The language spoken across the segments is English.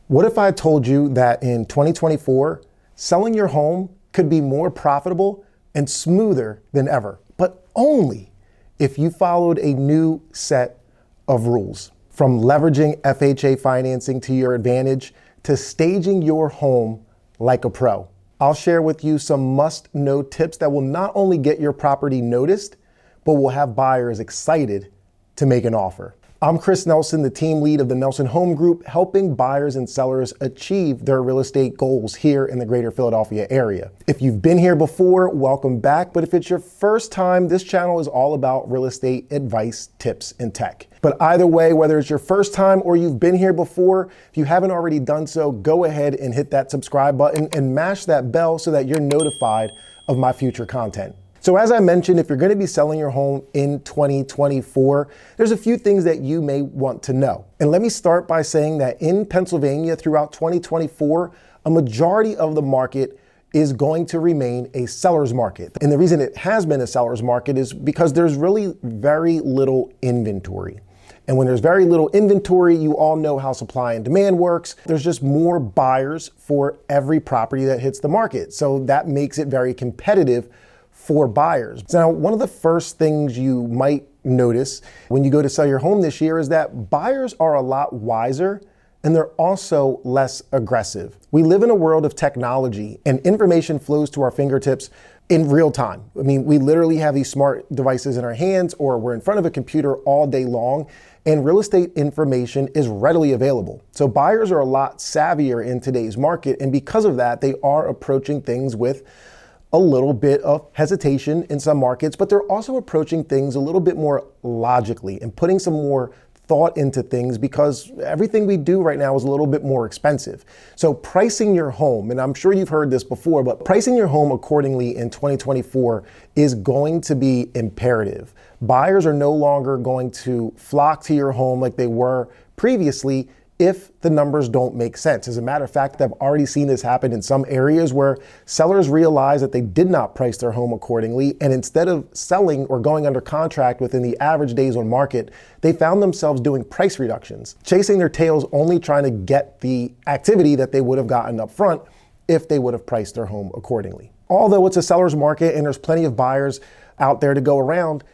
What if I told you that in 2024, selling your home could be more profitable and smoother than ever, but only if you followed a new set of rules? From leveraging FHA financing to your advantage to staging your home like a pro. I'll share with you some must-know tips that will not only get your property noticed, but will have buyers excited to make an offer. I'm Chris Nelson, the team lead of the Nelson Home Group, helping buyers and sellers achieve their real estate goals here in the greater Philadelphia area. If you've been here before, welcome back. But if it's your first time, this channel is all about real estate advice, tips, and tech. But either way, whether it's your first time or you've been here before, if you haven't already done so, go ahead and hit that subscribe button and mash that bell so that you're notified of my future content. So as I mentioned, if you're going to be selling your home in 2024, there's a few things that you may want to know. And let me start by saying that in Pennsylvania throughout 2024, a majority of the market is going to remain a seller's market. And the reason it has been a seller's market is because there's really very little inventory. And when there's very little inventory, you all know how supply and demand works. There's just more buyers for every property that hits the market. So that makes it very competitive for buyers. Now, one of the first things you might notice when you go to sell your home this year is that buyers are a lot wiser and they're also less aggressive. We live in a world of technology and information flows to our fingertips in real time. I mean, we literally have these smart devices in our hands or we're in front of a computer all day long and real estate information is readily available. So buyers are a lot savvier in today's market, and because of that, they are approaching things with a little bit of hesitation in some markets, but they're also approaching things a little bit more logically and putting some more thought into things because everything we do right now is a little bit more expensive. So pricing your home, and I'm sure you've heard this before, but pricing your home accordingly in 2024 is going to be imperative. Buyers are no longer going to flock to your home like they were previously if the numbers don't make sense. As a matter of fact, I've already seen this happen in some areas where sellers realized that they did not price their home accordingly, and instead of selling or going under contract within the average days on market, they found themselves doing price reductions, chasing their tails, only trying to get the activity that they would have gotten up front if they would have priced their home accordingly. Although it's a seller's market and there's plenty of buyers out there to go around,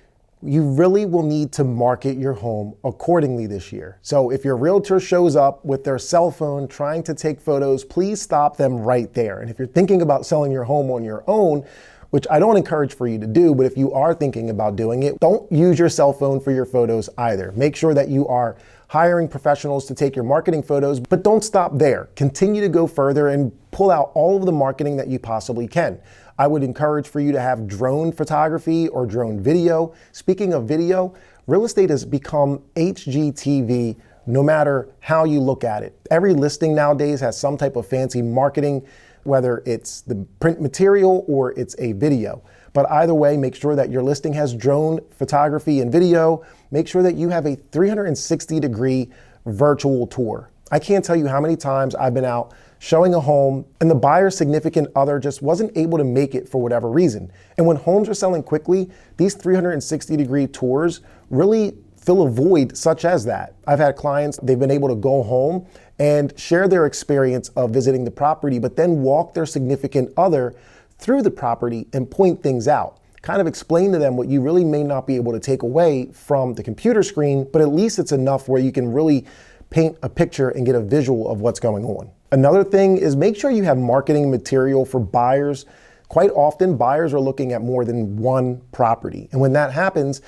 you really will need to market your home accordingly this year. So if your realtor shows up with their cell phone trying to take photos, please stop them right there. And if you're thinking about selling your home on your own, which I don't encourage for you to do, but if you are thinking about doing it, don't use your cell phone for your photos either. Make sure that you are hiring professionals to take your marketing photos, but don't stop there. Continue to go further and pull out all of the marketing that you possibly can. I would encourage for you to have drone photography or drone video. Speaking of video, real estate has become HGTV no matter how you look at it. Every listing nowadays has some type of fancy marketing, whether it's the print material or it's a video. But either way, make sure that your listing has drone photography and video. Make sure that you have a 360-degree virtual tour. I can't tell you how many times I've been out showing a home and the buyer's significant other just wasn't able to make it for whatever reason. And when homes are selling quickly, these 360-degree tours really fill a void such as that. I've had clients, they've been able to go home and share their experience of visiting the property, but then walk their significant other through the property and point things out. Kind of explain to them what you really may not be able to take away from the computer screen, but at least it's enough where you can really paint a picture and get a visual of what's going on. Another thing is make sure you have marketing material for buyers. Quite often, buyers are looking at more than one property. And when that happens,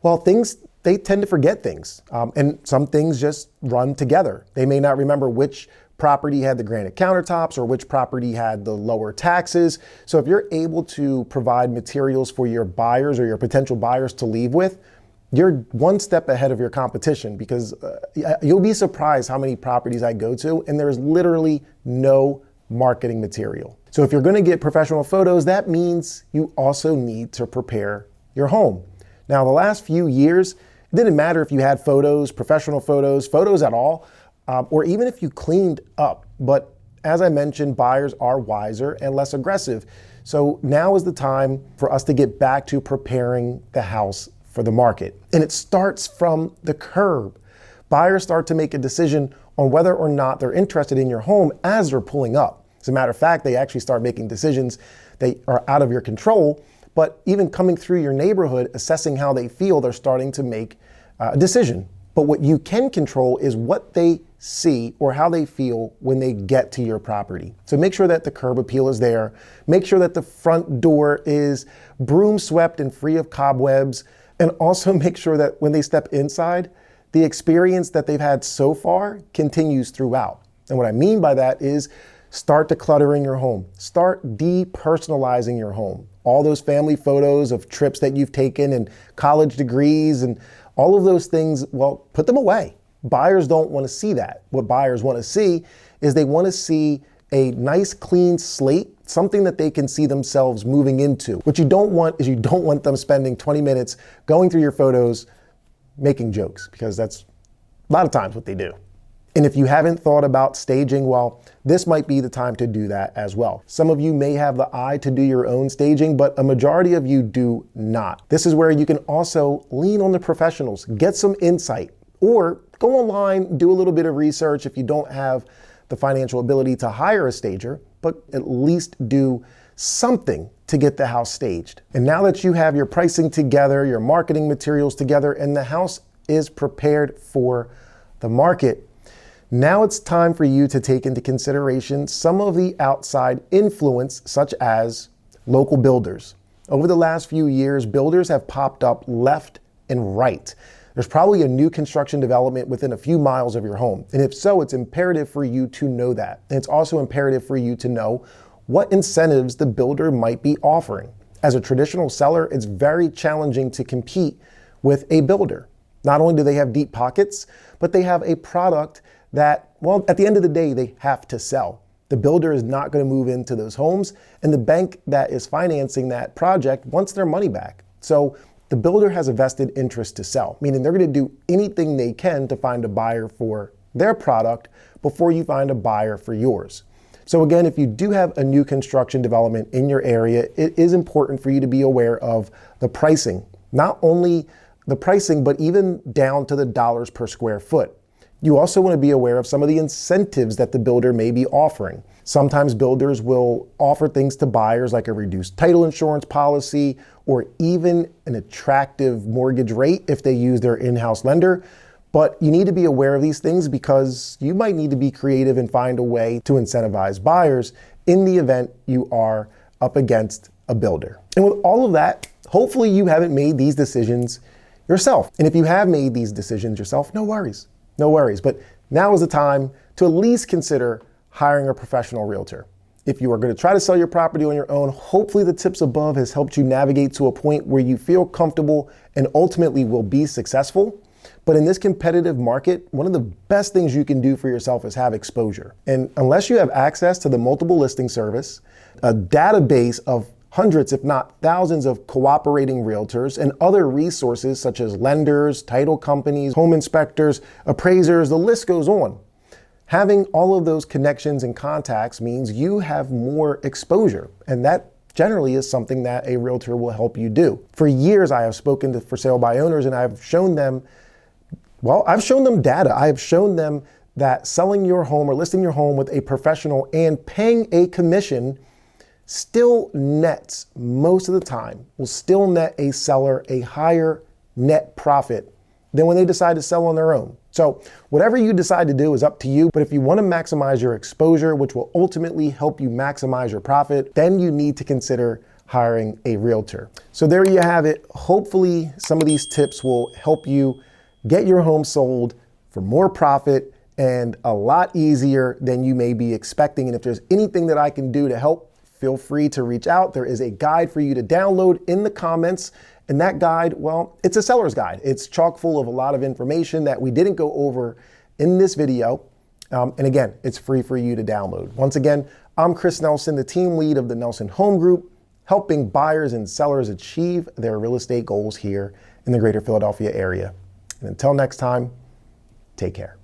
well, they tend to forget things. And some things just run together. They may not remember which property had the granite countertops or which property had the lower taxes. So if you're able to provide materials for your buyers or your potential buyers to leave with, you're one step ahead of your competition because you'll be surprised how many properties I go to and there's literally no marketing material. So if you're going to get professional photos, that means you also need to prepare your home. Now, the last few years, it didn't matter if you had photos, professional photos at all, or even if you cleaned up. But as I mentioned, buyers are wiser and less aggressive. So now is the time for us to get back to preparing the house for the market. And it starts from the curb. Buyers start to make a decision on whether or not they're interested in your home as they're pulling up. As a matter of fact, they actually start making decisions that are out of your control, but even coming through your neighborhood, assessing how they feel, they're starting to make a decision. But what you can control is what they see or how they feel when they get to your property. So make sure that the curb appeal is there. Make sure that the front door is broom swept and free of cobwebs. And also make sure that when they step inside, the experience that they've had so far continues throughout. And what I mean by that is start decluttering your home. Start depersonalizing your home. All those family photos of trips that you've taken and college degrees and all of those things, well, put them away. Buyers don't want to see that. What buyers want to see is they want to see a nice clean slate, something that they can see themselves moving into. What you don't want is you don't want them spending 20 minutes going through your photos, making jokes, because that's a lot of times what they do. And if you haven't thought about staging, well, this might be the time to do that as well. Some of you may have the eye to do your own staging, but a majority of you do not. This is where you can also lean on the professionals, get some insight, or go online, do a little bit of research if you don't have the financial ability to hire a stager, but at least do something to get the house staged. And now that you have your pricing together, your marketing materials together, and the house is prepared for the market, now it's time for you to take into consideration some of the outside influence, such as local builders. Over the last few years, builders have popped up left and right. There's probably a new construction development within a few miles of your home. And if so, it's imperative for you to know that. And it's also imperative for you to know what incentives the builder might be offering. As a traditional seller, it's very challenging to compete with a builder. Not only do they have deep pockets, but they have a product that, well, at the end of the day, they have to sell. The builder is not going to move into those homes, and the bank that is financing that project wants their money back. So the builder has a vested interest to sell, meaning they're going to do anything they can to find a buyer for their product before you find a buyer for yours. So again, if you do have a new construction development in your area, it is important for you to be aware of the pricing. Not only the pricing, but even down to the dollars per square foot. You also want to be aware of some of the incentives that the builder may be offering. Sometimes builders will offer things to buyers like a reduced title insurance policy or even an attractive mortgage rate if they use their in-house lender. But you need to be aware of these things because you might need to be creative and find a way to incentivize buyers in the event you are up against a builder. And with all of that, hopefully you haven't made these decisions yourself. And if you have made these decisions yourself, no worries. No worries, but now is the time to at least consider hiring a professional realtor. If you are going to try to sell your property on your own, hopefully the tips above has helped you navigate to a point where you feel comfortable and ultimately will be successful. But in this competitive market, one of the best things you can do for yourself is have exposure. And unless you have access to the multiple listing service, a database of hundreds, if not thousands of cooperating realtors and other resources such as lenders, title companies, home inspectors, appraisers, the list goes on. Having all of those connections and contacts means you have more exposure, and that generally is something that a realtor will help you do. For years, I have spoken to for sale by owners and I've shown them, I've shown them data. I have shown them that selling your home or listing your home with a professional and paying a commission still nets, most of the time, will still net a seller a higher net profit than when they decide to sell on their own. So whatever you decide to do is up to you, but if you want to maximize your exposure, which will ultimately help you maximize your profit, then you need to consider hiring a realtor. So there you have it. Hopefully some of these tips will help you get your home sold for more profit and a lot easier than you may be expecting. And if there's anything that I can do to help, feel free to reach out. There is a guide for you to download in the comments. And that guide, well, it's a seller's guide. It's chock full of a lot of information that we didn't go over in this video. And again, it's free for you to download. Once again, I'm Chris Nelson, the team lead of the Nelson Home Group, helping buyers and sellers achieve their real estate goals here in the greater Philadelphia area. And until next time, take care.